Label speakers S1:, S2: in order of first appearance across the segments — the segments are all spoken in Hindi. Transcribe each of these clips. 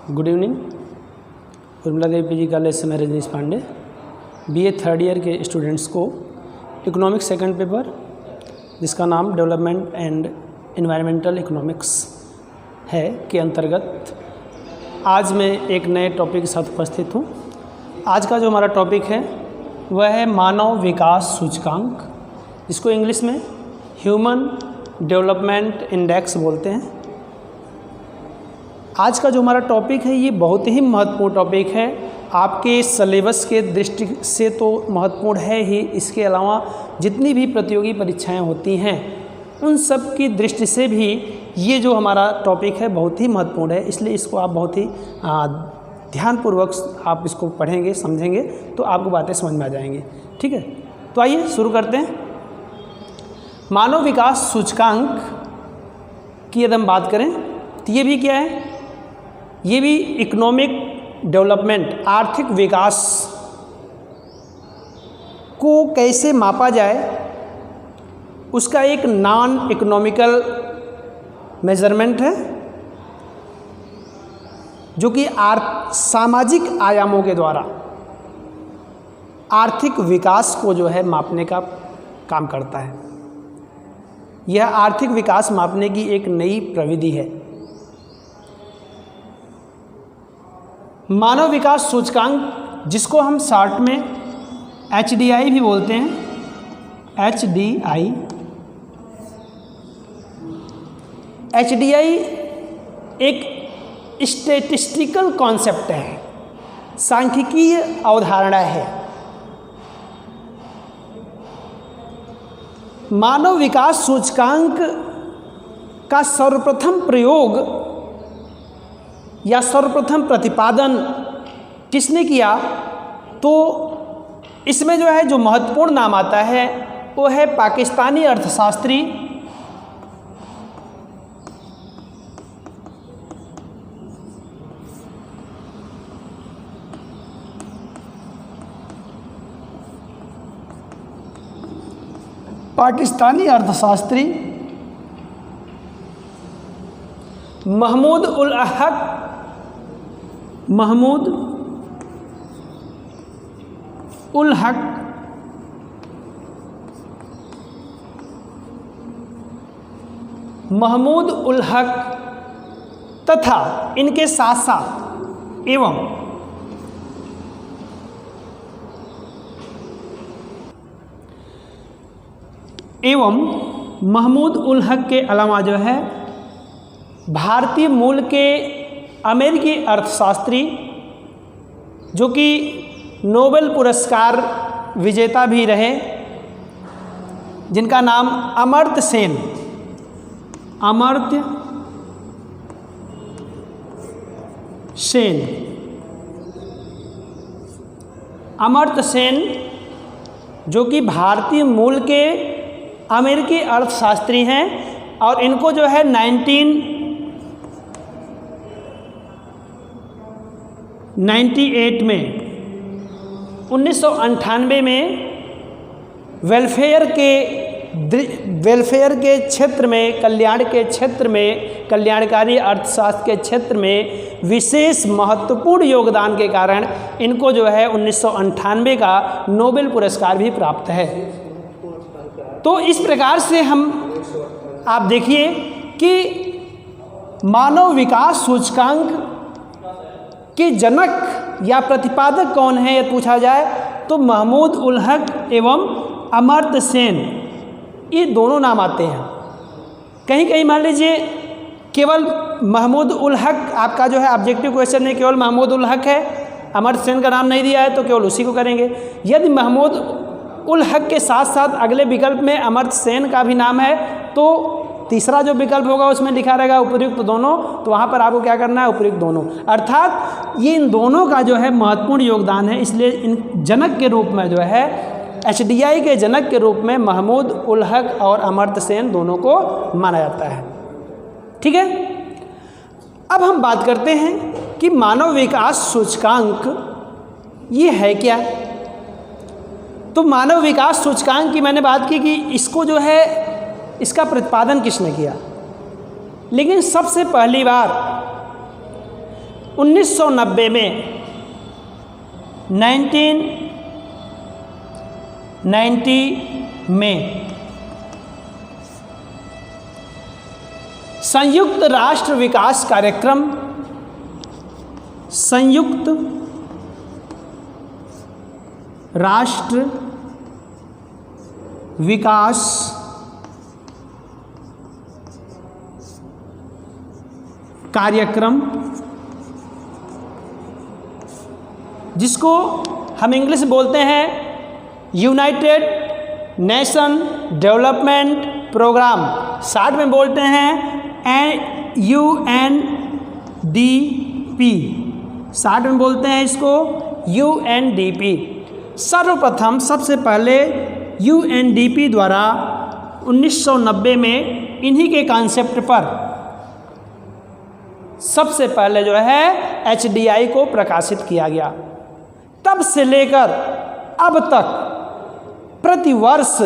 S1: Good evening. Urmila Devi PG college से मैं Rajneesh Pandey. BA third year के स्टूडेंट्स को इकोनॉमिक्स सेकंड पेपर जिसका नाम डेवलपमेंट एंड एनवायरमेंटल इकोनॉमिक्स है के अंतर्गत आज मैं एक नए टॉपिक के साथ उपस्थित हूँ। आज का जो हमारा टॉपिक है वह है मानव विकास सूचकांक, जिसको इंग्लिश में ह्यूमन डेवलपमेंट इंडेक्स बोलते हैं। आज का जो हमारा टॉपिक है ये बहुत ही महत्वपूर्ण टॉपिक है। आपके सिलेबस के दृष्टि से तो महत्वपूर्ण है ही, इसके अलावा जितनी भी प्रतियोगी परीक्षाएं होती हैं उन सब की दृष्टि से भी ये जो हमारा टॉपिक है बहुत ही महत्वपूर्ण है। इसलिए इसको आप बहुत ही ध्यानपूर्वक आप इसको पढ़ेंगे, समझेंगे तो आपको बातें समझ में आ जाएंगी। ठीक है, तो आइए शुरू करते हैं। मानव विकास सूचकांक की यदि हम बात करें तो ये भी क्या है, ये भी इकोनॉमिक डेवलपमेंट, आर्थिक विकास को कैसे मापा जाए उसका एक नॉन इकोनॉमिकल मेजरमेंट है, जो कि सामाजिक आयामों के द्वारा आर्थिक विकास को जो है मापने का काम करता है। यह आर्थिक विकास मापने की एक नई प्रविधि है। मानव विकास सूचकांक, जिसको हम शॉर्ट में HDI भी बोलते हैं, HDI एक स्टैटिस्टिकल कॉन्सेप्ट है, सांख्यिकीय अवधारणा है। मानव विकास सूचकांक का सर्वप्रथम प्रयोग या सर्वप्रथम प्रतिपादन किसने किया, तो इसमें जो है जो महत्वपूर्ण नाम आता है वो है पाकिस्तानी अर्थशास्त्री महमूद उल हक तथा इनके साथ साथ एवं महमूद उल हक के अलावा जो है भारतीय मूल के अमेरिकी अर्थशास्त्री, जो कि नोबेल पुरस्कार विजेता भी रहे, जिनका नाम अमर्त्य सेन, जो कि भारतीय मूल के अमेरिकी अर्थशास्त्री हैं और इनको जो है 1998 में 1998 में वेलफेयर के क्षेत्र में, कल्याणकारी अर्थशास्त्र के क्षेत्र में विशेष महत्वपूर्ण योगदान के कारण इनको जो है 1998 का नोबेल पुरस्कार भी प्राप्त है। तो इस प्रकार से आप देखिए कि मानव विकास सूचकांक के जनक या प्रतिपादक कौन है यह पूछा जाए तो महमूद उल हक एवं अमर्त्य सेन, ये दोनों नाम आते हैं। कहीं कहीं मान लीजिए केवल महमूद उल हक आपका जो है ऑब्जेक्टिव क्वेश्चन है, केवल महमूद उल हक है, अमर्त्य सेन का नाम नहीं दिया है तो केवल उसी को करेंगे। यदि महमूद उल हक के साथ साथ अगले विकल्प में अमर्त्य सेन का भी नाम है तो तीसरा जो विकल्प होगा उसमें लिखा रहेगा उपयुक्त दोनों, तो वहाँ पर आपको क्या करना है, उपयुक्त दोनों। अर्थात ये इन दोनों का जो है महत्वपूर्ण योगदान है, इसलिए इन जनक के रूप में जो है HDI के जनक के रूप में महमूद उल हक और अमर्त्य सेन दोनों को माना जाता है। ठीक है, अब हम बात करते हैं कि मानव विकास सूचकांक ये है क्या। तो मानव विकास सूचकांक की मैंने बात की कि इसको जो है इसका प्रतिपादन किसने किया, लेकिन सबसे पहली बार 1990 में 1990 में संयुक्त राष्ट्र विकास कार्यक्रम, संयुक्त राष्ट्र विकास कार्यक्रम, जिसको हम इंग्लिश में बोलते हैं United Nation development programme, short में बोलते हैं UNDP, शॉर्ट में बोलते हैं इसको UNDP। सर्वप्रथम सबसे पहले UNDP द्वारा 1990 में इन्हीं के कॉन्सेप्ट पर सबसे पहले जो है HDI को प्रकाशित किया गया। तब से लेकर अब तक प्रतिवर्ष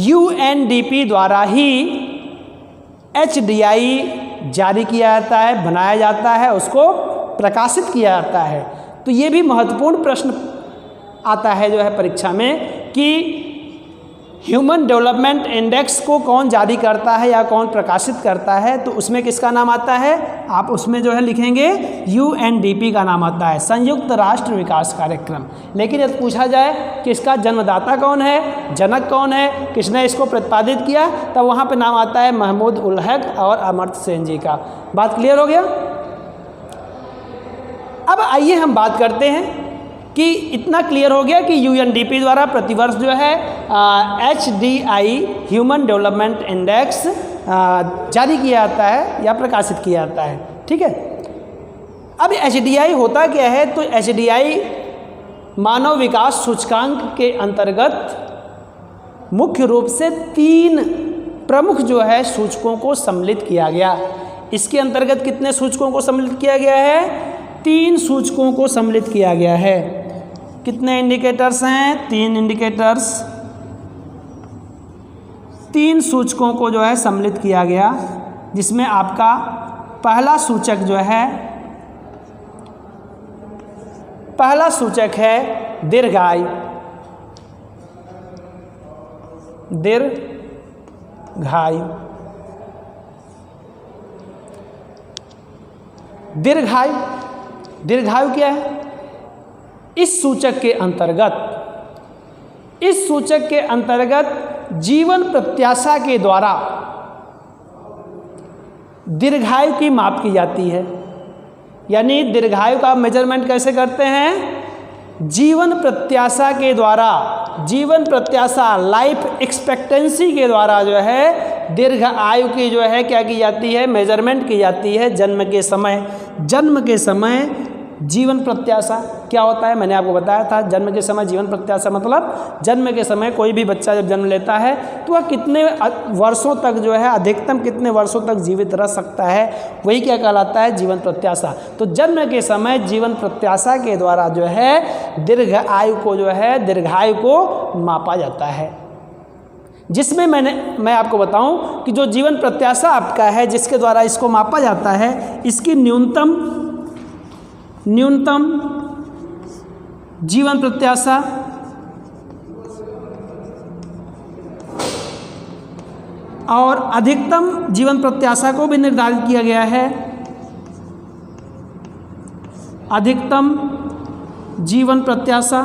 S1: UNDP द्वारा ही HDI जारी किया जाता है, बनाया जाता है, उसको प्रकाशित किया जाता है। तो ये भी महत्वपूर्ण प्रश्न आता है जो है परीक्षा में कि ह्यूमन डेवलपमेंट इंडेक्स को कौन जारी करता है या कौन प्रकाशित करता है, तो उसमें किसका नाम आता है, आप उसमें जो है लिखेंगे UNDP का नाम आता है, संयुक्त राष्ट्र विकास कार्यक्रम। लेकिन यदि पूछा जाए कि इसका जन्मदाता कौन है, जनक कौन है, किसने इसको प्रतिपादित किया, तब वहाँ पे नाम आता है महमूद उल हक और अमर्त्य सेन जी का। बात क्लियर हो गया। अब आइए हम बात करते हैं कि इतना क्लियर हो गया कि UNDP द्वारा प्रतिवर्ष जो है HDI ह्यूमन डेवलपमेंट इंडेक्स जारी किया जाता है या प्रकाशित किया जाता है। ठीक है। अब HDI होता क्या है, तो HDI मानव विकास सूचकांक के अंतर्गत मुख्य रूप से 3 प्रमुख जो है सूचकों को सम्मिलित किया गया। इसके अंतर्गत कितने सूचकों को सम्मिलित किया गया है, 3 सूचकों को सम्मिलित किया गया है। कितने इंडिकेटर्स हैं, 3 इंडिकेटर्स, 3 सूचकों को जो है सम्मिलित किया गया, जिसमें आपका पहला सूचक जो है, पहला सूचक है दीर्घायु, दीर्घायु, दीर्घायु, दीर्घायु क्या है, इस सूचक के अंतर्गत जीवन प्रत्याशा के द्वारा दीर्घायु की माप की जाती है। यानी दीर्घायु का मेजरमेंट कैसे करते हैं, जीवन प्रत्याशा के द्वारा, जीवन प्रत्याशा लाइफ एक्सपेक्टेंसी के द्वारा जो है दीर्घ आयु की जो है क्या की जाती है, मेजरमेंट की जाती है जन्म के समय। जन्म के समय जीवन प्रत्याशा क्या होता है, मैंने आपको बताया था। जन्म के समय जीवन प्रत्याशा मतलब जन्म के समय कोई भी बच्चा जब जन्म लेता है तो वह कितने वर्षों तक जो है, अधिकतम कितने वर्षों तक जीवित रह सकता है, वही क्या कहलाता है, जीवन प्रत्याशा। तो जन्म के समय जीवन प्रत्याशा के द्वारा जो है दीर्घ आयु को जो है, दीर्घायु को मापा जाता है। जिसमें मैं आपको बताऊं कि जो जीवन प्रत्याशा आपका है, जिसके द्वारा इसको मापा जाता है, इसकी न्यूनतम जीवन प्रत्याशा और अधिकतम जीवन प्रत्याशा को भी निर्धारित किया गया है। अधिकतम जीवन प्रत्याशा,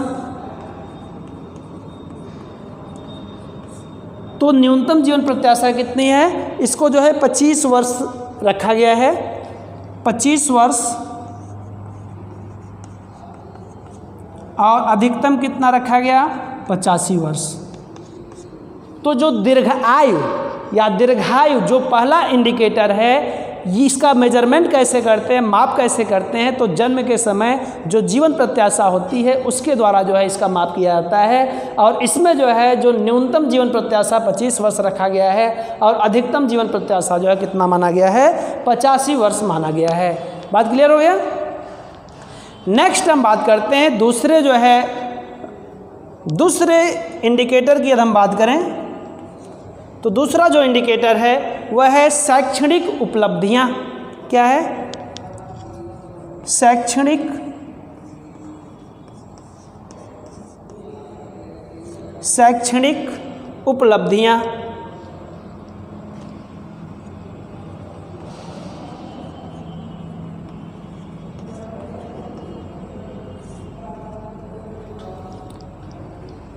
S1: तो न्यूनतम जीवन प्रत्याशा कितनी है, इसको जो है 25 वर्ष रखा गया है, 25 वर्ष, और अधिकतम कितना रखा गया, 85 वर्ष। तो जो दीर्घ आयु या दीर्घायु जो पहला इंडिकेटर है, इसका मेजरमेंट कैसे करते हैं, माप कैसे करते हैं, तो जन्म के समय जो जीवन प्रत्याशा होती है उसके द्वारा जो है इसका माप किया जाता है। और इसमें जो है जो न्यूनतम जीवन प्रत्याशा 25 वर्ष रखा गया है और अधिकतम जीवन प्रत्याशा जो है कितना माना गया है, 85 वर्ष माना गया है। बात क्लियर हो गया। नेक्स्ट हम बात करते हैं दूसरे जो है, दूसरे इंडिकेटर की यदि हम बात करें तो दूसरा जो इंडिकेटर है वह है शैक्षणिक उपलब्धियां। क्या है, शैक्षणिक उपलब्धियां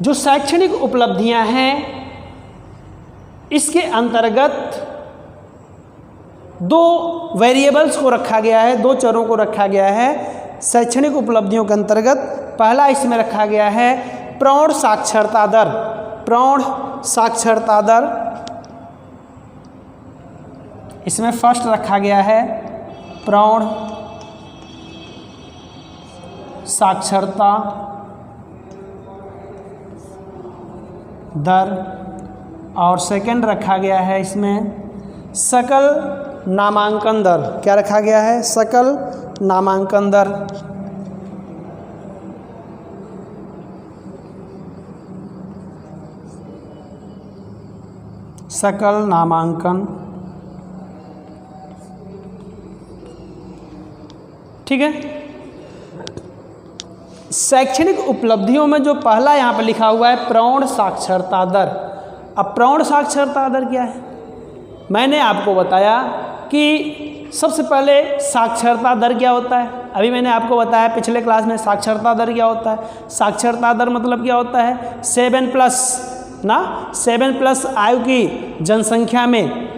S1: जो शैक्षणिक उपलब्धियां हैं इसके अंतर्गत दो वेरिएबल्स को रखा गया है, दो चरों को रखा गया है शैक्षणिक उपलब्धियों के अंतर्गत। पहला इसमें रखा गया है प्रौढ़ साक्षरता दर। प्रौढ़ साक्षरता दर इसमें फर्स्ट रखा गया है प्रौढ़ साक्षरता दर, और सेकंड रखा गया है इसमें सकल नामांकन दर। क्या रखा गया है? सकल नामांकन दर। सकल नामांकन, ठीक है। शैक्षणिक उपलब्धियों में जो पहला यहाँ पर लिखा हुआ है प्रौढ़ साक्षरता दर। अब प्रौढ़ साक्षरता दर क्या है? मैंने आपको बताया कि सबसे पहले साक्षरता दर क्या होता है। अभी मैंने आपको बताया पिछले क्लास में साक्षरता दर क्या होता है। साक्षरता दर मतलब क्या होता है? 7+ आयु की जनसंख्या में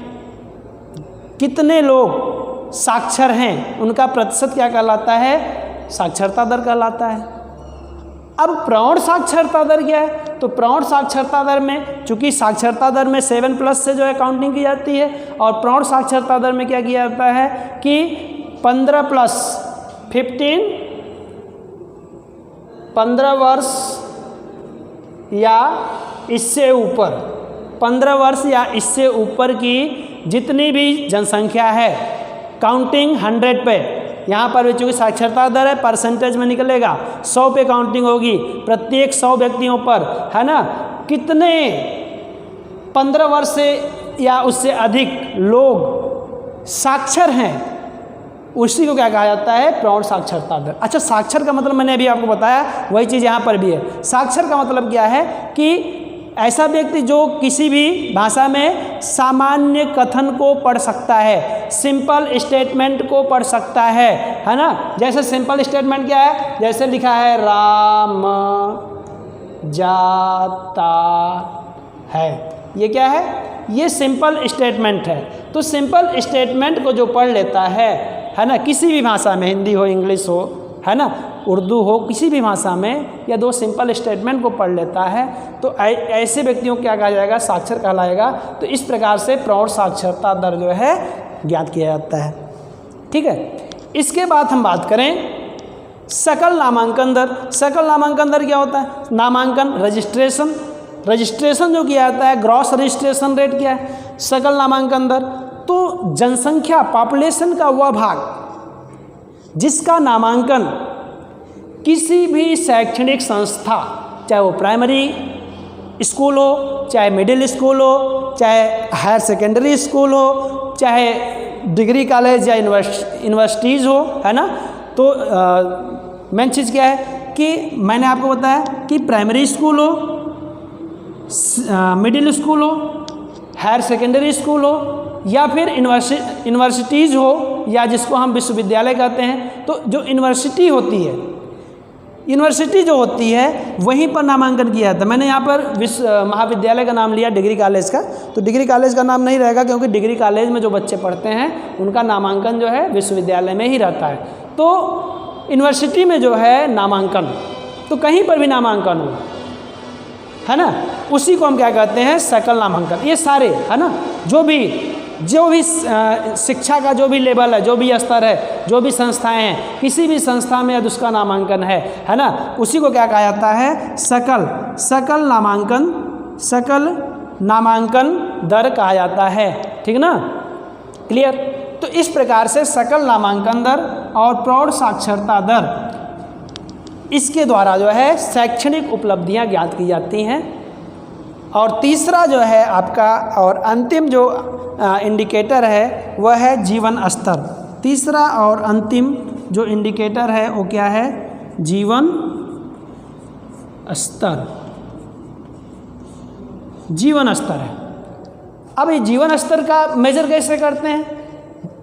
S1: कितने लोग साक्षर हैं उनका प्रतिशत क्या कहलाता है? साक्षरता दर कहलाता है। अब प्रौढ़ साक्षरता दर क्या है? तो प्रौढ़ साक्षरता दर में, चूंकि साक्षरता दर में 7+ से जो है काउंटिंग की जाती है, और प्रौढ़ साक्षरता दर में क्या किया जाता है कि 15+, 15 वर्ष या इससे ऊपर, 15 वर्ष या इससे ऊपर की जितनी भी जनसंख्या है, काउंटिंग 100 पे। यहाँ पर भी चूँकि साक्षरता दर है, परसेंटेज में निकलेगा, 100 पे काउंटिंग होगी प्रत्येक 100 व्यक्तियों पर, है ना। कितने 15 वर्ष से या उससे अधिक लोग साक्षर हैं, उसी को क्या कहा जाता है? प्रौढ़ साक्षरता दर। अच्छा, साक्षर का मतलब मैंने अभी आपको बताया, वही चीज़ यहाँ पर भी है। साक्षर का मतलब क्या है कि ऐसा व्यक्ति जो किसी भी भाषा में सामान्य कथन को पढ़ सकता है, सिंपल स्टेटमेंट को पढ़ सकता है ना। जैसे सिंपल स्टेटमेंट क्या है? जैसे लिखा है राम जाता है, ये क्या है? ये सिंपल स्टेटमेंट है। तो सिंपल स्टेटमेंट को जो पढ़ लेता है ना, किसी भी भाषा में, हिंदी हो, इंग्लिश हो, है ना, उर्दू हो, किसी भी भाषा में, या दो सिंपल स्टेटमेंट को पढ़ लेता है, तो ऐसे व्यक्तियों को क्या कहा जाएगा? साक्षर कहलाएगा। तो इस प्रकार से प्रौढ़ साक्षरता दर जो है ज्ञात किया जाता है, ठीक है। इसके बाद हम बात करें सकल नामांकन दर। सकल नामांकन दर क्या होता है? नामांकन, रजिस्ट्रेशन जो किया जाता है, ग्रॉस रजिस्ट्रेशन रेट क्या है? सकल नामांकन दर। तो जनसंख्या, पॉपुलेशन का वह भाग जिसका नामांकन किसी भी शैक्षणिक संस्था, चाहे वो प्राइमरी स्कूल हो, चाहे मिडिल स्कूल हो, चाहे हायर सेकेंडरी स्कूल हो, चाहे डिग्री कॉलेज या यूनिवर्सिटीज़ हो, है ना। तो मेन चीज़ क्या है कि मैंने आपको बताया कि प्राइमरी स्कूल हो, मिडिल स्कूल हो, हायर सेकेंडरी स्कूल हो, या फिर यूनिवर्सिटीज़ हो, या जिसको हम विश्वविद्यालय कहते हैं। तो जो यूनिवर्सिटी होती है, यूनिवर्सिटी जो होती है, वहीं पर नामांकन किया जाता है। मैंने यहाँ पर महाविद्यालय का नाम लिया, डिग्री कॉलेज का, तो डिग्री कॉलेज का नाम नहीं रहेगा, क्योंकि डिग्री कॉलेज में जो बच्चे पढ़ते हैं उनका नामांकन जो है विश्वविद्यालय में ही रहता है। तो यूनिवर्सिटी में जो है नामांकन, तो कहीं पर भी नामांकन हो, है ना, उसी को हम क्या कहते हैं? सकल नामांकन। ये सारे, है ना, जो भी शिक्षा का जो भी लेवल है, जो भी स्तर है, जो भी संस्थाएं हैं, किसी भी संस्था में यदि उसका नामांकन है ना, उसी को क्या कहा जाता है? सकल नामांकन दर कहा जाता है, ठीक ना, क्लियर। तो इस प्रकार से सकल नामांकन दर और प्रौढ़ साक्षरता दर, इसके द्वारा जो है शैक्षणिक उपलब्धियां ज्ञात की जाती हैं। और तीसरा जो है आपका और अंतिम जो इंडिकेटर है वह है जीवन स्तर। तीसरा और अंतिम जो इंडिकेटर है वो क्या है, जीवन स्तर, जीवन स्तर है। अब ये जीवन स्तर का मेजर कैसे करते हैं?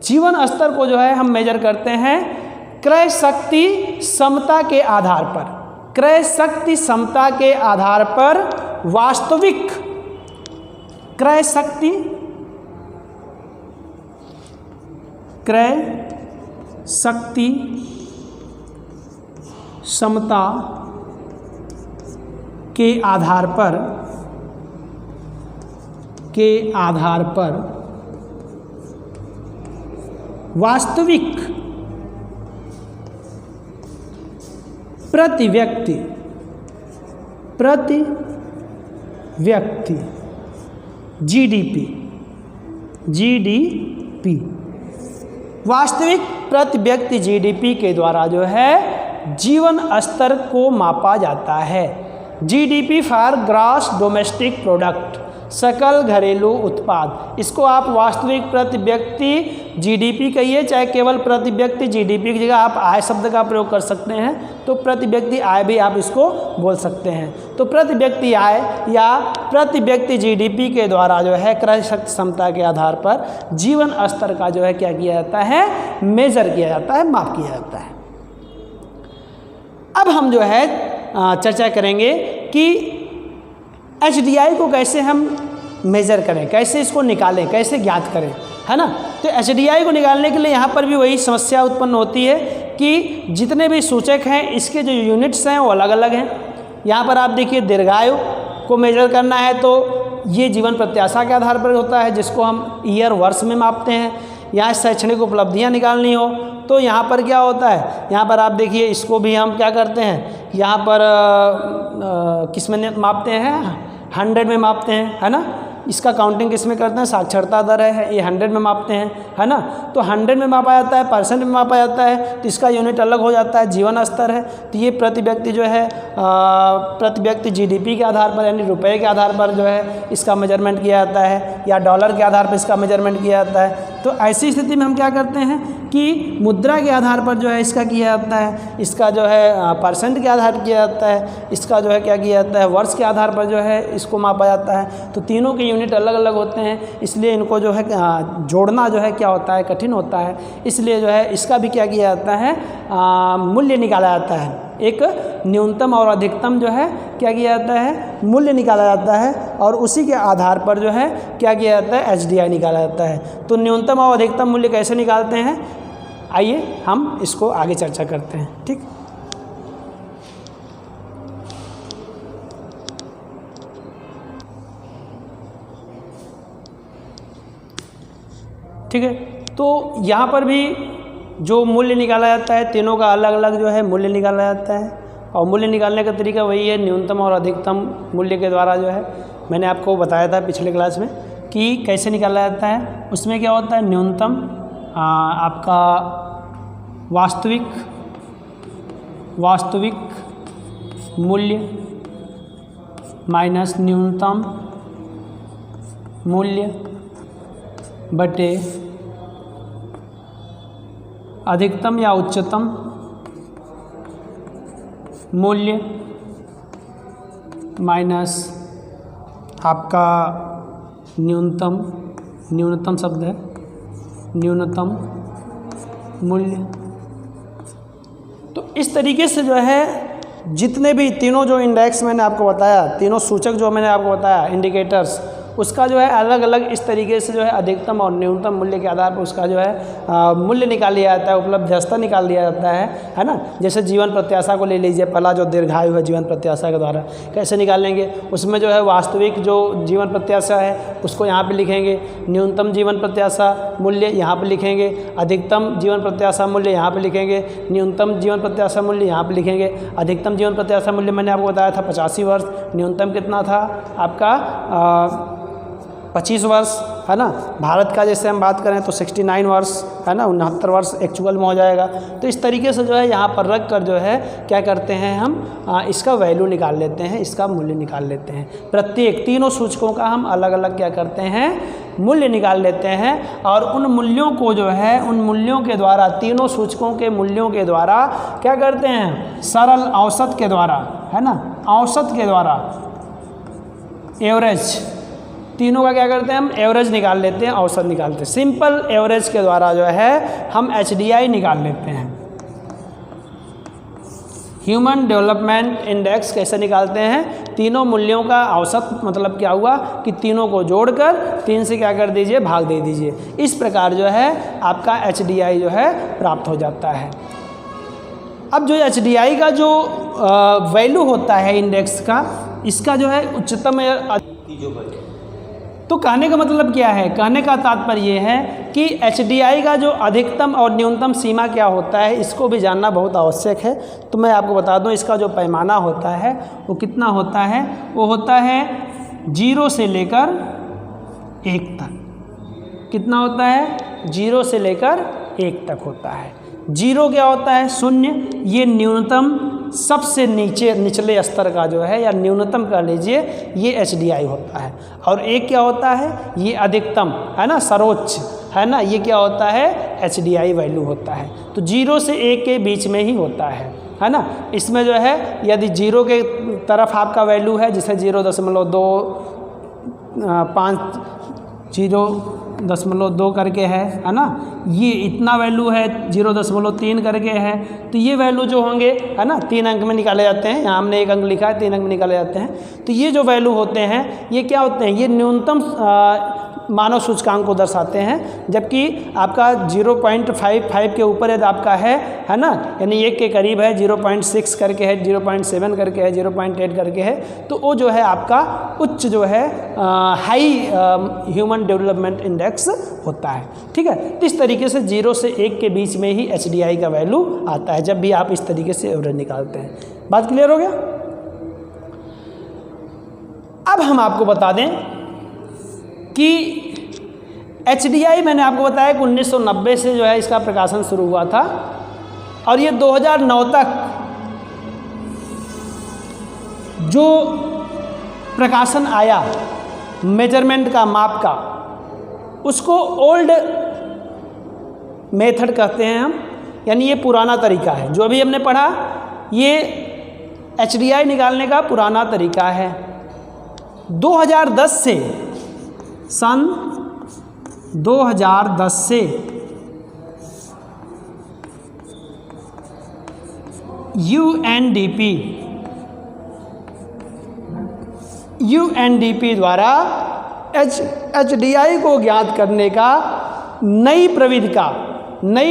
S1: जीवन स्तर को जो है हम मेजर करते हैं क्रय शक्ति समता के आधार पर। क्रय शक्ति समता के आधार पर वास्तविक क्रय शक्ति, क्रय शक्ति समता के आधार पर वास्तविक प्रति व्यक्ति जीडीपी वास्तविक प्रति व्यक्ति जीडीपी के द्वारा जो है जीवन स्तर को मापा जाता है। GDP for gross domestic product, सकल घरेलू उत्पाद, इसको आप वास्तविक प्रति व्यक्ति जीडीपी कहिए, चाहे केवल प्रति व्यक्ति जीडीपी की जगह आप आय शब्द का प्रयोग कर सकते हैं, तो प्रति व्यक्ति आय भी आप इसको बोल सकते हैं। तो प्रति व्यक्ति आय या प्रति व्यक्ति जीडीपी के द्वारा जो है क्रय शक्ति क्षमता के आधार पर जीवन स्तर का जो है क्या किया जाता है, मेजर किया जाता है, माप किया जाता है। अब हम जो है चर्चा करेंगे कि HDI को कैसे हम मेज़र करें, कैसे इसको निकालें, कैसे ज्ञात करें, है ना। तो HDI को निकालने के लिए यहाँ पर भी वही समस्या उत्पन्न होती है कि जितने भी सूचक हैं इसके जो यूनिट्स हैं वो अलग अलग हैं। यहाँ पर आप देखिए दीर्घायु को मेजर करना है तो ये जीवन प्रत्याशा के आधार पर होता है, जिसको हम ईयर वर्ष में मापते हैं। यहाँ शैक्षणिक उपलब्धियाँ निकालनी हो तो यहाँ पर क्या होता है, यहाँ पर आप देखिए इसको भी हम क्या करते हैं, यहाँ पर किस में मापते हैं, 100 में मापते हैं, है ना। इसका काउंटिंग किस में करते हैं, साक्षरता दर है, ये 100 में मापते हैं, है ना। तो 100 में मापा जाता है, परसेंट में मापा जाता है, तो इसका यूनिट अलग हो जाता है, जीवन स्तर है। तो ये प्रति व्यक्ति जो है प्रति व्यक्ति जीडीपी के आधार पर यानी रुपए के आधार पर जो है इसका मेजरमेंट किया जाता है, या डॉलर के आधार पर इसका मेजरमेंट किया जाता है। तो ऐसी स्थिति में हम क्या करते हैं कि मुद्रा के आधार पर जो है इसका किया जाता है, इसका जो है परसेंट के आधार पर किया जाता है, इसका जो है क्या किया जाता है, वर्ष के आधार पर जो है इसको मापा जाता है। तो तीनों के यूनिट अलग अलग होते हैं, इसलिए इनको जो है जोड़ना जो है क्या होता है, कठिन होता है। इसलिए जो है इसका भी क्या किया जाता है, मूल्य निकाला जाता है। एक न्यूनतम और अधिकतम जो है क्या किया जाता है, मूल्य निकाला जाता है, और उसी के आधार पर जो है क्या किया जाता है, HDI निकाला जाता है। तो न्यूनतम और अधिकतम मूल्य कैसे निकालते हैं, आइए हम इसको आगे चर्चा करते हैं। ठीक, ठीक है। तो यहाँ पर भी जो मूल्य निकाला जाता है, तीनों का अलग अलग जो है मूल्य निकाला जाता है, और मूल्य निकालने का तरीका वही है, न्यूनतम और अधिकतम मूल्य के द्वारा जो है मैंने आपको बताया था पिछले क्लास में कि कैसे निकाला जाता है। उसमें क्या होता है, न्यूनतम आपका वास्तविक मूल्य माइनस न्यूनतम मूल्य बटे अधिकतम या उच्चतम मूल्य माइनस आपका न्यूनतम शब्द है, न्यूनतम मूल्य। तो इस तरीके से जो है जितने भी तीनों जो इंडेक्स मैंने आपको बताया, तीनों सूचक जो मैंने आपको बताया इंडिकेटर्स, उसका जो है अलग अलग इस तरीके से जो है अधिकतम और न्यूनतम मूल्य के आधार पर उसका जो है मूल्य निकाल लिया जाता है, उपलब्ध स्तर निकाल लिया जाता है ना। जैसे जीवन प्रत्याशा को ले लीजिए, पहला जो दीर्घायु है जीवन प्रत्याशा के द्वारा कैसे निकालेंगे, उसमें जो है वास्तविक जो जीवन प्रत्याशा है उसको यहाँ पे लिखेंगे, न्यूनतम जीवन प्रत्याशा मूल्य यहाँ पे लिखेंगे, अधिकतम जीवन प्रत्याशा मूल्य यहाँ पे लिखेंगे, न्यूनतम जीवन प्रत्याशा मूल्य यहाँ पे लिखेंगे। अधिकतम जीवन प्रत्याशा मूल्य मैंने आपको बताया था 85 वर्ष, न्यूनतम कितना था आपका 25 वर्ष, है ना। भारत का जैसे हम बात करें तो 69 वर्ष है ना, 69 वर्ष एक्चुअल में हो जाएगा। तो इस तरीके से जो है यहाँ पर रख कर जो है क्या करते हैं हम इसका वैल्यू निकाल लेते हैं, इसका मूल्य निकाल लेते हैं। प्रत्येक तीनों सूचकों का हम अलग अलग क्या करते हैं, मूल्य निकाल लेते हैं और उन मूल्यों को जो है उन मूल्यों के द्वारा, तीनों सूचकों के मूल्यों के द्वारा क्या करते हैं, सरल औसत के द्वारा है ना, औसत के द्वारा एवरेज, तीनों का क्या करते हैं हम एवरेज निकाल लेते हैं, औसत निकालते हैं। सिंपल एवरेज के द्वारा जो है हम HDI निकाल लेते हैं। ह्यूमन डेवलपमेंट इंडेक्स कैसे निकालते हैं, तीनों मूल्यों का औसत, मतलब क्या हुआ कि तीनों को जोड़कर 3 से क्या कर दीजिए, भाग दे दीजिए। इस प्रकार जो है आपका HDI जो है प्राप्त हो जाता है। अब जो HDI का जो वैल्यू होता है इंडेक्स का, इसका जो है उच्चतम तो कहने का मतलब क्या है, कहने का तात्पर्य ये है कि HDI का जो अधिकतम और न्यूनतम सीमा क्या होता है, इसको भी जानना बहुत आवश्यक है। तो मैं आपको बता दूं, इसका जो पैमाना होता है वो कितना होता है, वो होता है 0 से लेकर 1 तक। कितना होता है, 0 से लेकर 1 तक होता है। 0 क्या होता है, 0, ये न्यूनतम सबसे निचले स्तर का जो है या न्यूनतम कह लीजिए, ये HDI होता है। और 1 क्या होता है, ये अधिकतम है ना, सर्वोच्च है ना, ये क्या होता है, HDI वैल्यू होता है। तो 0 से 1 के बीच में ही होता है ना। इसमें जो है यदि 0 के तरफ आपका वैल्यू है, जैसे 0.2 करके है ना, ये इतना वैल्यू है, 0.3 करके है, तो ये वैल्यू जो होंगे है ना 3 अंक में निकाले जाते हैं। यहाँ हमने 1 अंक लिखा है, 3 अंक में निकाले जाते हैं। तो ये जो वैल्यू होते हैं ये क्या होते हैं, ये न्यूनतम मानव सूचकांक को दर्शाते हैं। जबकि आपका 0.55 के ऊपर यदि आपका है ना, यानी 1 के करीब है, 0.6 करके है, 0.7 करके है, 0.8 करके है, तो वो जो है आपका उच्च जो है हाई ह्यूमन डेवलपमेंट इंडेक्स होता है। ठीक है, तो इस तरीके से 0 से 1 के बीच में ही HDI का वैल्यू आता है जब भी आप इस तरीके से एवरेज निकालते हैं। बात क्लियर हो गया। अब हम आपको बता दें कि HDI मैंने आपको बताया कि 1990 से जो है इसका प्रकाशन शुरू हुआ था और ये 2009 तक जो प्रकाशन आया मेजरमेंट का, माप का, उसको ओल्ड मेथड कहते हैं हम, यानी ये पुराना तरीका है। जो अभी हमने पढ़ा ये HDI निकालने का पुराना तरीका है। 2010 से, सन 2010 से UNDP द्वारा HDI को ज्ञात करने का नई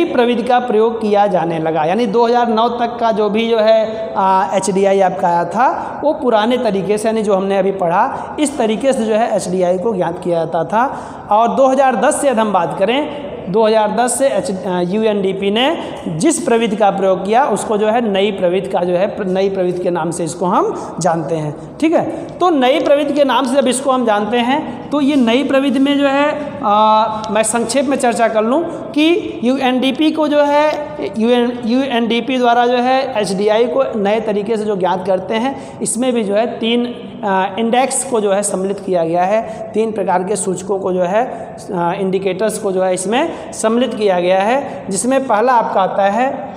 S1: प्रविधि का प्रयोग किया जाने लगा। यानी 2009 तक का जो भी जो है HDI आपका आया था वो पुराने तरीके से, यानी जो हमने अभी पढ़ा इस तरीके से जो है HDI को ज्ञात किया जाता था। और 2010 से यदि हम बात करें, 2010 से UNDP ने जिस प्रविधि का प्रयोग किया उसको जो है नई प्रविधि का जो है, नई प्रविधि के नाम से इसको हम जानते हैं। ठीक है, तो नई प्रविधि के नाम से जब इसको हम जानते हैं तो ये नई प्रविधि में जो है मैं संक्षेप में चर्चा कर लूँ कि UNDP को जो है UNDP द्वारा जो है HDI को नए तरीके से जो ज्ञात करते हैं, इसमें भी जो है 3 इंडेक्स को जो है सम्मिलित किया गया है। 3 प्रकार के सूचकों को जो है इंडिकेटर्स को जो है इसमें सम्मिलित किया गया है, जिसमें पहला आपका आता है,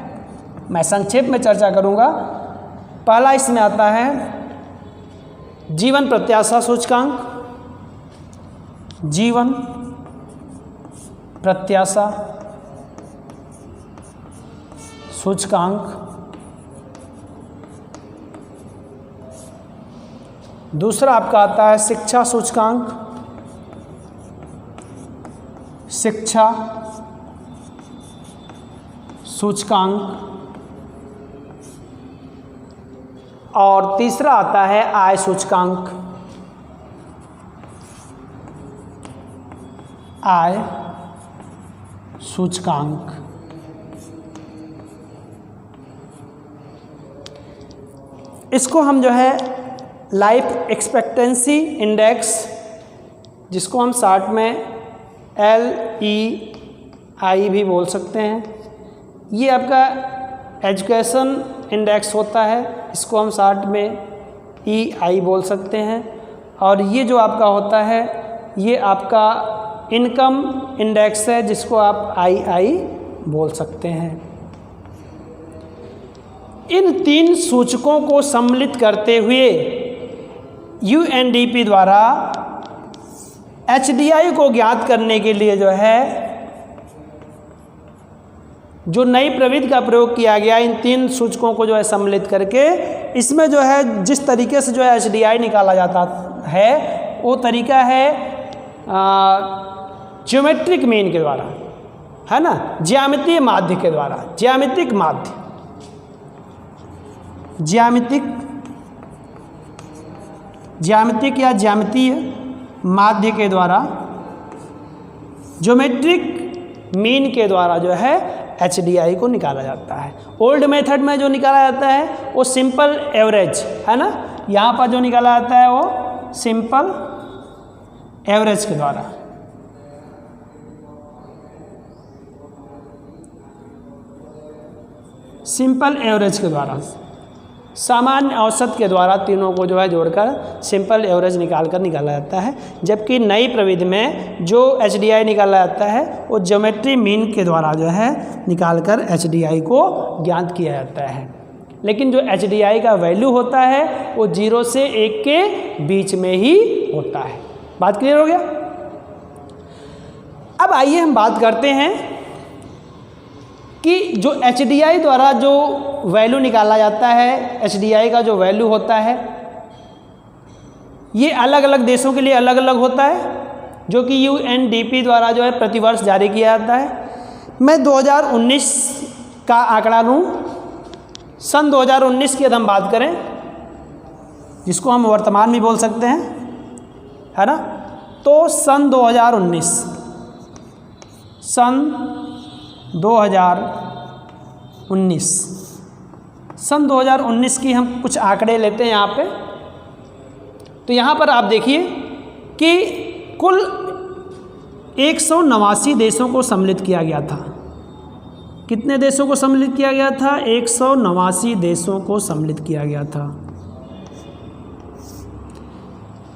S1: मैं संक्षेप में चर्चा करूंगा। पहला इसमें आता है जीवन प्रत्याशा सूचकांक, जीवन प्रत्याशा सूचकांक। दूसरा आपका आता है शिक्षा सूचकांक, शिक्षा सूचकांक। और तीसरा आता है आय सूचकांक, आय सूचकांक। इसको हम जो है लाइफ एक्सपेक्टेंसी इंडेक्स, जिसको हम शॉर्ट में LEI भी बोल सकते हैं। ये आपका एजुकेशन इंडेक्स होता है, इसको हम शॉर्ट में EI बोल सकते हैं। और ये जो आपका होता है ये आपका इनकम इंडेक्स है, जिसको आप II बोल सकते हैं। इन 3 सूचकों को सम्मिलित करते हुए UNDP द्वारा HDI को ज्ञात करने के लिए जो है जो नई प्रविधि का प्रयोग किया गया, इन 3 सूचकों को जो है सम्मिलित करके इसमें जो है जिस तरीके से जो है HDI निकाला जाता है वो तरीका है ज्योमेट्रिक मीन के द्वारा, है ना, ज्यामितीय माध्य के द्वारा, ज्यामितिक माध्य, ज्यामितिक या ज्यामितीय माध्य के द्वारा, ज्योमेट्रिक मीन के द्वारा जो है HDI को निकाला जाता है। ओल्ड मेथड में जो निकाला जाता है वो सिंपल एवरेज, है ना, यहाँ पर जो निकाला जाता है वो सिंपल एवरेज के द्वारा। सिंपल एवरेज के द्वारा, सामान्य औसत के द्वारा तीनों को जो है जोड़कर सिंपल एवरेज निकाला जाता है। जबकि नई प्रविधि में जो HDI निकाला जाता है वो ज्योमेट्री मीन के द्वारा जो है निकालकर HDI को ज्ञात किया जाता है। लेकिन जो HDI का वैल्यू होता है वो 0 से 1 के बीच में ही होता है। बात क्लियर हो गया? अब आइए हम बात करते हैं कि जो HDI द्वारा जो वैल्यू निकाला जाता है, HDI का जो वैल्यू होता है ये अलग अलग देशों के लिए अलग अलग होता है, जो कि UNDP द्वारा जो है प्रतिवर्ष जारी किया जाता है। मैं 2019 का आंकड़ा लूँ, सन 2019 की यदि हम बात करें, जिसको हम वर्तमान भी बोल सकते हैं, है ना, तो सन 2019 की हम कुछ आंकड़े लेते हैं यहाँ पे। तो यहाँ पर आप देखिए कि कुल 189 देशों को सम्मिलित किया गया था। कितने देशों को सम्मिलित किया गया था? 189 देशों को सम्मिलित किया गया था।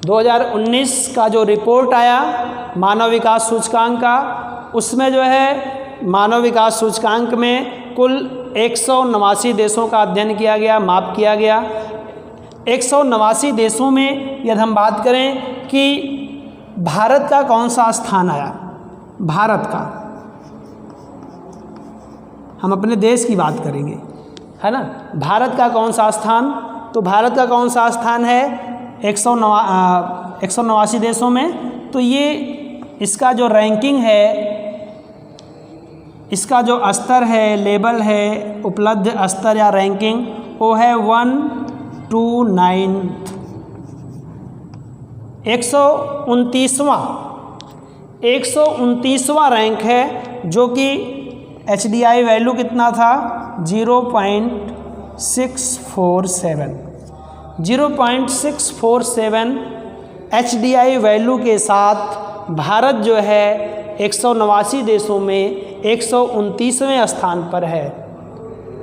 S1: 2019 का जो रिपोर्ट आया मानव विकास सूचकांक का, उसमें जो है मानव विकास सूचकांक में कुल 189 देशों का अध्ययन किया गया, माप किया गया। 189 देशों में यदि हम बात करें कि भारत का कौन सा स्थान आया, भारत का, हम अपने देश की बात करेंगे, है ना, भारत का कौन सा स्थान, तो भारत का कौन सा स्थान है 189 देशों में। तो ये इसका जो रैंकिंग है, इसका जो स्तर है, लेवल है, उपलब्ध स्तर या रैंकिंग, वो है 129, 129वां रैंक है, जो कि HDI वैल्यू कितना था 0.647 HDI वैल्यू के साथ भारत जो है 189 देशों में 129वें स्थान पर है।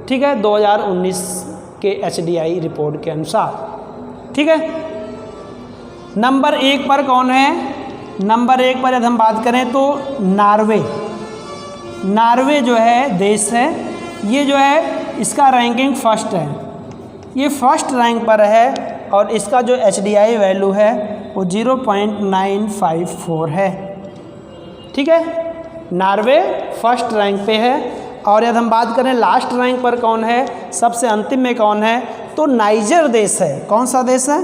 S1: ठीक है, 2019 के HDI रिपोर्ट के अनुसार। ठीक है, नंबर 1 पर कौन है? नंबर 1 पर यदि हम बात करें तो नार्वे जो है देश है, ये जो है इसका रैंकिंग फर्स्ट है, ये फर्स्ट रैंक पर है और इसका जो HDI वैल्यू है वो 0.954 है। ठीक है, नार्वे फर्स्ट रैंक पे है। और यदि हम बात करें लास्ट रैंक पर कौन है, सबसे अंतिम में कौन है, तो नाइजर देश है। कौन सा देश है?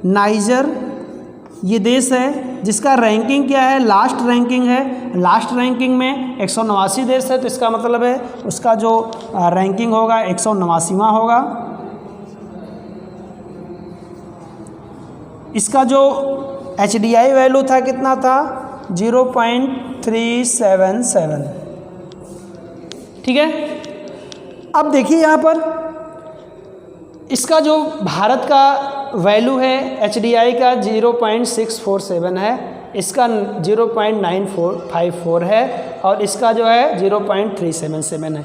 S1: नाइजर ये देश है जिसका रैंकिंग क्या है, लास्ट रैंकिंग है। लास्ट रैंकिंग में 189 देश है, तो इसका मतलब है उसका जो रैंकिंग होगा 189वां होगा। इसका जो HDI वैल्यू था कितना था 0.377। ठीक है, अब देखिए यहाँ पर इसका जो भारत का वैल्यू है HDI का 0.647 है, इसका 0.954 है और इसका जो है 0.377 है।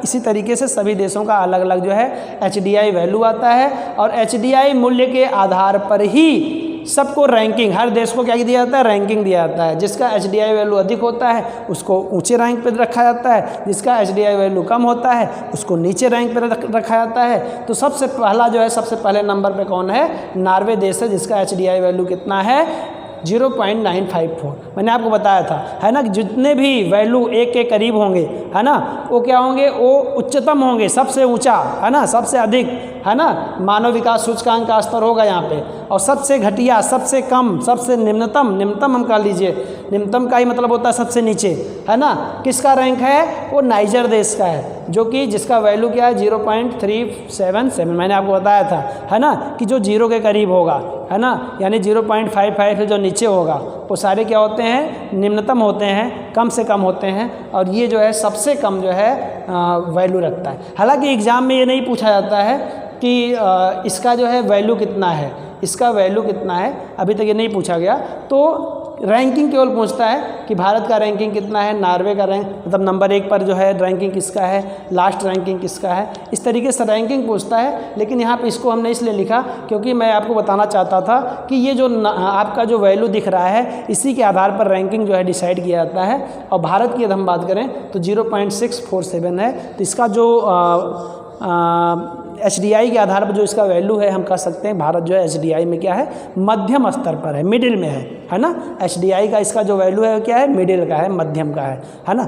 S1: इसी तरीके से सभी देशों का अलग अलग जो है HDI वैल्यू आता है और HDI मूल्य के आधार पर ही सबको रैंकिंग, हर देश को क्या दिया जाता है, रैंकिंग दिया जाता है। जिसका HDI वैल्यू अधिक होता है उसको ऊंचे रैंक पर रखा जाता है, जिसका HDI वैल्यू कम होता है उसको नीचे रैंक पर रखा जाता है। तो सबसे पहले नंबर पे कौन है, नॉर्वे देश है, जिसका HDI वैल्यू कितना है 0.954। मैंने आपको बताया था, है ना, जितने भी वैल्यू 1 के करीब होंगे, है ना, वो क्या होंगे, वो उच्चतम होंगे, सबसे ऊंचा, है ना, सबसे अधिक, है ना, मानव विकास सूचकांक का स्तर होगा यहाँ पे। और सबसे घटिया, सबसे कम, सबसे निम्नतम हम कह लीजिए, निम्नतम का ही मतलब होता है सबसे नीचे, है ना, किसका रैंक है, वो नाइजर देश का है, जो कि जिसका वैल्यू क्या है 0.377। मैंने आपको बताया था, है ना, कि जो 0 के करीब होगा, है ना, यानी 0.55 से जो नीचे होगा वो सारे क्या होते हैं, निम्नतम होते हैं, कम से कम होते हैं। और ये जो है सबसे कम जो है वैल्यू रखता है। हालांकि एग्ज़ाम में ये नहीं पूछा जाता है कि इसका जो है वैल्यू कितना है, इसका वैल्यू कितना है, अभी तक ये नहीं पूछा गया। तो रैंकिंग केवल पूछता है कि भारत का रैंकिंग कितना है, नॉर्वे का रैंक मतलब नंबर 1 पर जो है रैंकिंग किसका है, लास्ट रैंकिंग किसका है, इस तरीके से रैंकिंग पूछता है। लेकिन यहाँ पे इसको हमने इसलिए लिखा क्योंकि मैं आपको बताना चाहता था कि ये जो आपका जो वैल्यू दिख रहा है इसी के आधार पर रैंकिंग जो है डिसाइड किया जाता है। और भारत की यदि हम बात करें तो 0.647 है। तो इसका जो HDI के आधार पर जो इसका वैल्यू है, हम कह सकते हैं भारत जो है HDI में क्या है, मध्यम स्तर पर है, मिडिल में है ना। HDI का इसका जो वैल्यू है क्या है, मिडिल का है, मध्यम का है ना।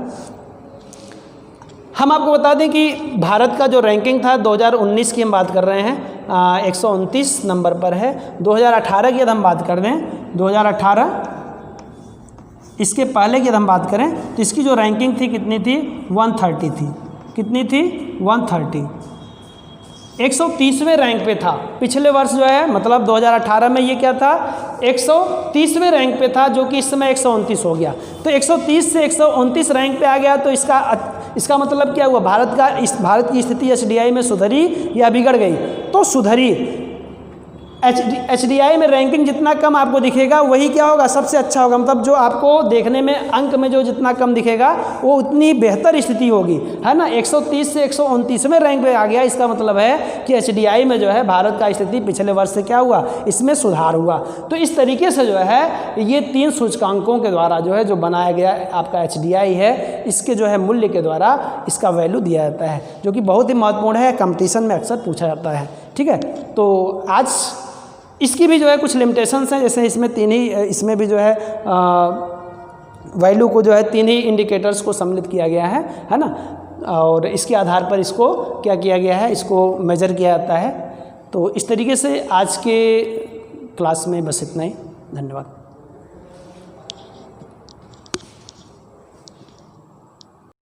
S1: हम आपको बता दें कि भारत का जो रैंकिंग था 2019 की हम बात कर रहे हैं, 129 नंबर पर है। 2018 की यदि हम बात कर दें, 2018 इसके पहले की यदि हम बात करें तो इसकी जो रैंकिंग थी कितनी थी, 130 थी। कितनी थी, 130, 130वें रैंक पे था। पिछले वर्ष जो है मतलब 2018 में ये क्या था, 130वें रैंक पे था, जो कि इस समय 129 हो गया। तो 130 से 129 रैंक पे आ गया। तो इसका मतलब क्या हुआ, भारत की स्थिति HDI में सुधरी या बिगड़ गई, तो सुधरी। HDI में रैंकिंग जितना कम आपको दिखेगा वही क्या होगा, सबसे अच्छा होगा। मतलब जो आपको देखने में अंक में जो जितना कम दिखेगा वो उतनी बेहतर स्थिति होगी, है ना। 130 से 129वें रैंक पे आ गया, इसका मतलब है कि HDI में जो है भारत का स्थिति पिछले वर्ष से क्या हुआ, इसमें सुधार हुआ। तो इस तरीके से जो है ये 3 सूचकांकों के द्वारा जो है जो बनाया गया आपका HDI है, इसके जो है मूल्य के द्वारा इसका वैल्यू दिया जाता है, जो कि बहुत ही महत्वपूर्ण है, कंपटीशन में अक्सर पूछा जाता है। ठीक है, तो आज इसकी भी जो है कुछ लिमिटेशंस हैं, जैसे इसमें भी जो है वैल्यू को जो है 3 ही इंडिकेटर्स को सम्मिलित किया गया है ना। और इसके आधार पर इसको क्या किया गया है, इसको मेजर किया जाता है। तो इस तरीके से आज के क्लास में बस इतना ही। धन्यवाद।